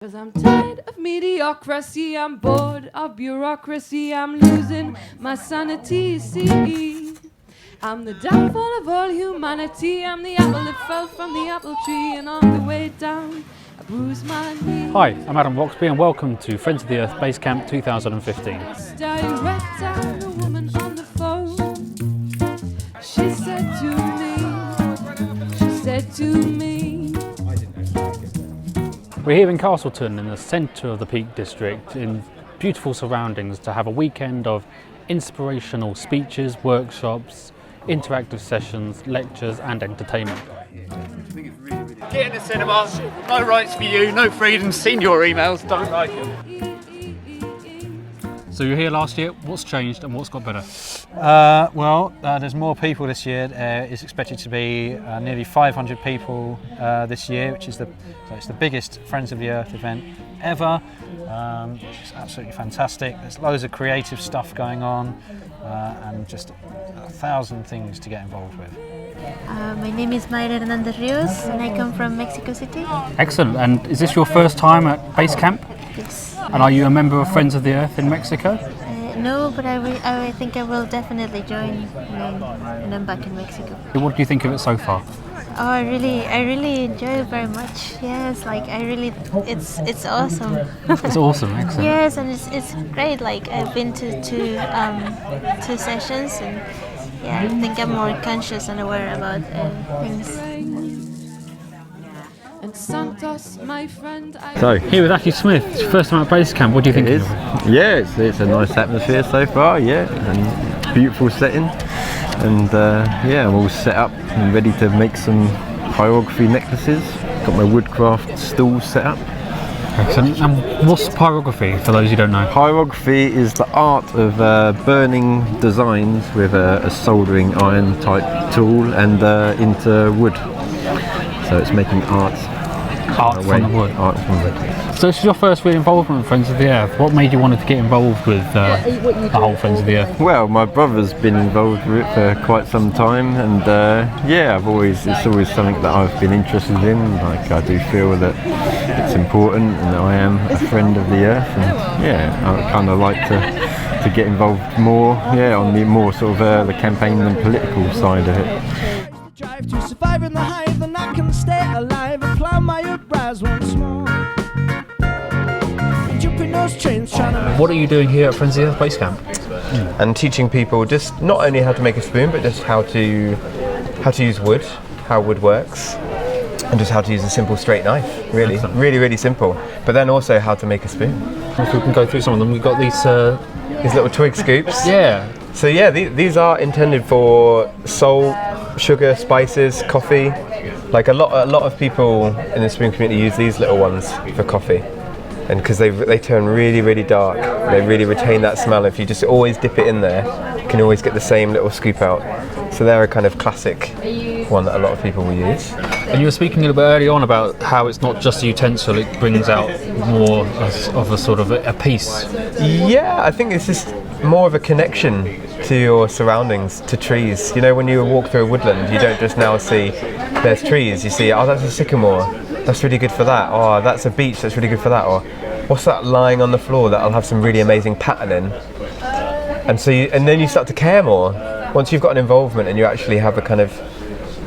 'Cause I'm tired of mediocrity, I'm bored of bureaucracy, I'm losing my sanity, see. I'm the downfall of all humanity, I'm the apple that fell from the apple tree, and on the way down, I bruised my knee. Hi, I'm Adam Roxby and welcome to Friends of the Earth Basecamp 2015. Direct down a woman on the phone. She said to me, We're here in Castleton in the centre of the Peak District in beautiful surroundings to have a weekend of inspirational speeches, workshops, interactive sessions, lectures and entertainment. Get in the cinema, no rights for you, no freedom, seen your emails, don't like it. So you were here last year, what's changed and what's got better? There's more people this year. It's expected to be nearly 500 people this year, which is it's the biggest Friends of the Earth event ever, which is absolutely fantastic. There's loads of creative stuff going on and just 1,000 things to get involved with. My name is Mayra Hernandez Rios and I come from Mexico City. Excellent, and is this your first time at Basecamp? Yes. And are you a member of Friends of the Earth in Mexico? No, but I think I will definitely join when I'm back in Mexico. What do you think of it so far? Oh, I really enjoy it very much. Yes, it's awesome. It's awesome, excellent. Yes, and it's great. Like I've been to two sessions, and yeah, I think I'm more conscious and aware about things. and Santos, my friend, So, here with Ashley Smith, it's your first time at Basecamp, what do you think? It is. Yeah, it's a nice atmosphere so far, yeah, and beautiful setting. And I'm all set up and ready to make some pyrography necklaces. Got my woodcraft stools set up. Excellent. And what's pyrography, for those who don't know? Pyrography is the art of burning designs with a soldering iron type tool and into wood. So it's making art From the wood. Art from wood. So this is your first real involvement with Friends of the Earth. What made you want to get involved with the whole Friends of the Earth? Well, my brother's been involved with it for quite some time, and it's always something that I've been interested in. Like, I do feel that it's important, and that I am a friend of the Earth, and I kind of like to get involved more, on the more sort of the campaign and political side of it. Drive to survive in the hive, and I can stay alive and plow my uprise once more. Jumping those trains, trying to. What are you doing here at Friends of the Earth Basecamp? And teaching people just not only how to make a spoon, but just how to use wood, how wood works, and just how to use a simple straight knife. Really simple. But then also how to make a spoon. If we can go through some of them, we've got these little twig scoops. Yeah. So these are intended for salt, sugar, spices, coffee. Like a lot of people in the spoon community use these little ones for coffee, and because they turn really dark, they really retain that smell. If you just always dip it in there, you can always get the same little scoop out. So they're a kind of classic one that a lot of people will use. And you were speaking a little bit early on about how it's not just a utensil, it brings out more of a sort of a piece. Yeah, I think it's just more of a connection to your surroundings, to trees. You know, when you walk through a woodland, you don't just now see there's trees, you see, oh, that's a sycamore, that's really good for that, oh, that's a beech, that's really good for that, or what's that lying on the floor that'll have some really amazing pattern in. And so then you start to care more. Once you've got an involvement and you actually have a kind of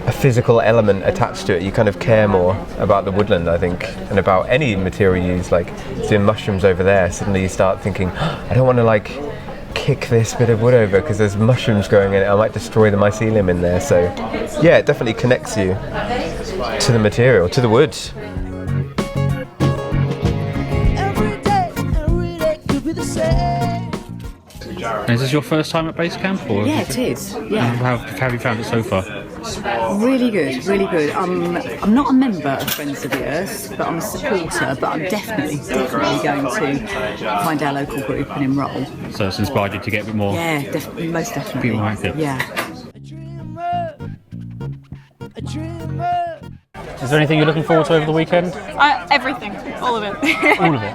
a physical element attached to it, you kind of care more about the woodland, I think, and about any material you use. Like doing mushrooms over there, suddenly you start thinking, oh, I don't want to kick this bit of wood over because there's mushrooms growing in it, I might destroy the mycelium in there. So yeah, it definitely connects you to the material, to the wood. Every day could be the same. And is this your first time at Basecamp? Or Yeah, it is. Yeah, How have you found it so far? really good, really good. I'm not a member of Friends of the Earth, but I'm a supporter. But I'm definitely going to find our local group and enrol. So it's inspired you to get a bit more, Yeah, most definitely. be more active? Yeah. A dreamer. Is there anything you're looking forward to over the weekend? Everything, all of it. All of it.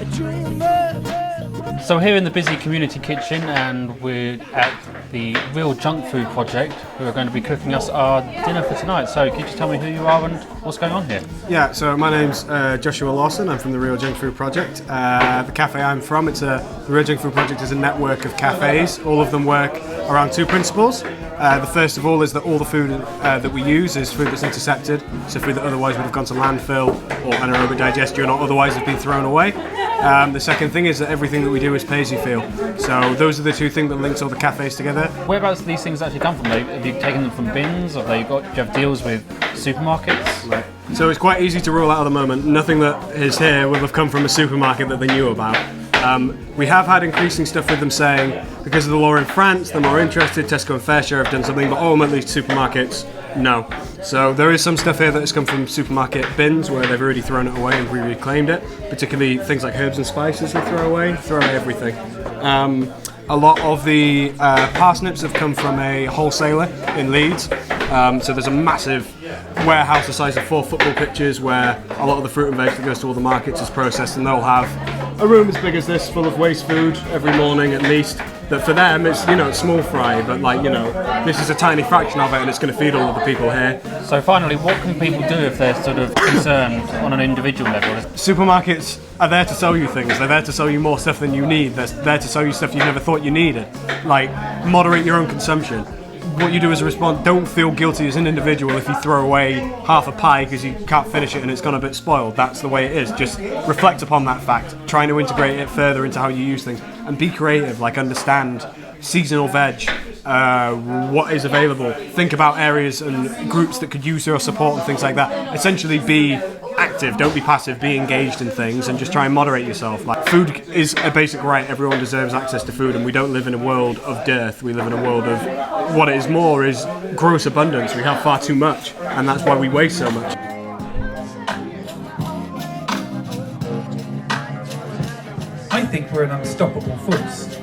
A dreamer. So here in the busy community kitchen, and we're at the Real Junk Food Project, who are going to be cooking us our dinner for tonight. So could you tell me who you are and what's going on here? Yeah, so my name's Joshua Lawson. I'm from the Real Junk Food Project. The cafe I'm from, the Real Junk Food Project is a network of cafes. All of them work around two principles. The first of all is that all the food that we use is food that's intercepted, so food that otherwise would have gone to landfill or anaerobic digestion or otherwise have been thrown away. The second thing is that everything that we do is pay as you feel. So those are the two things that links all the cafes together. Whereabouts do these things actually come from? Have you taken them from bins, or do you have deals with supermarkets? Right. So it's quite easy to rule out at the moment. Nothing that is here will have come from a supermarket that they knew about. We have had increasing stuff with them saying, because of the law in France, they're more interested. Tesco and Fairshare have done something, but ultimately supermarkets, no. So there is some stuff here that has come from supermarket bins where they've already thrown it away and we reclaimed it, particularly things like herbs and spices they throw away everything. A lot of the parsnips have come from a wholesaler in Leeds. So there's a massive warehouse the size of 4 football pitches where a lot of the fruit and veg that goes to all the markets is processed, and they'll have a room as big as this full of waste food every morning at least. That for them it's small fry, but this is a tiny fraction of it, and it's going to feed all of the people here. So finally, what can people do if they're sort of concerned on an individual level? Supermarkets are there to sell you things. They're there to sell you more stuff than you need. They're there to sell you stuff you never thought you needed. Like, moderate your own consumption. What you do as a response, don't feel guilty as an individual if you throw away half a pie because you can't finish it and it's gone a bit spoiled. That's the way it is. Just reflect upon that fact, trying to integrate it further into how you use things, and be creative. Like, understand seasonal veg, what is available. Think about areas and groups that could use your support and things like that. Essentially, be active, don't be passive, be engaged in things, and just try and moderate yourself. Like, food is a basic right. Everyone deserves access to food, and we don't live in a world of dearth. We live in a world of what it is more is gross abundance. We have far too much, and that's why we waste so much. I think we're an unstoppable force.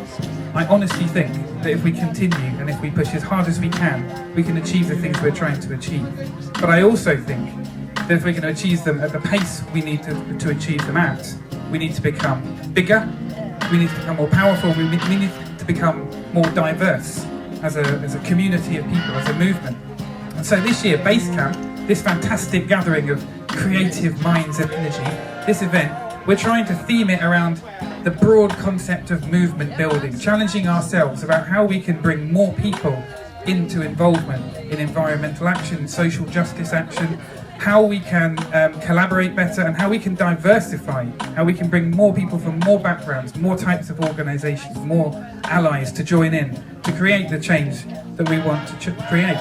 I honestly think that if we continue and if we push as hard as we can achieve the things we're trying to achieve. But I also think that if we're going to achieve them at the pace we need to achieve them at, we need to become bigger, we need to become more powerful, we need to become more diverse as a community of people, as a movement. And so this year, Basecamp, this fantastic gathering of creative minds and energy, this event, we're trying to theme it around the broad concept of movement building, challenging ourselves about how we can bring more people into involvement in environmental action, social justice action, how we can collaborate better, and how we can diversify, how we can bring more people from more backgrounds, more types of organisations, more allies to join in to create the change that we want to create.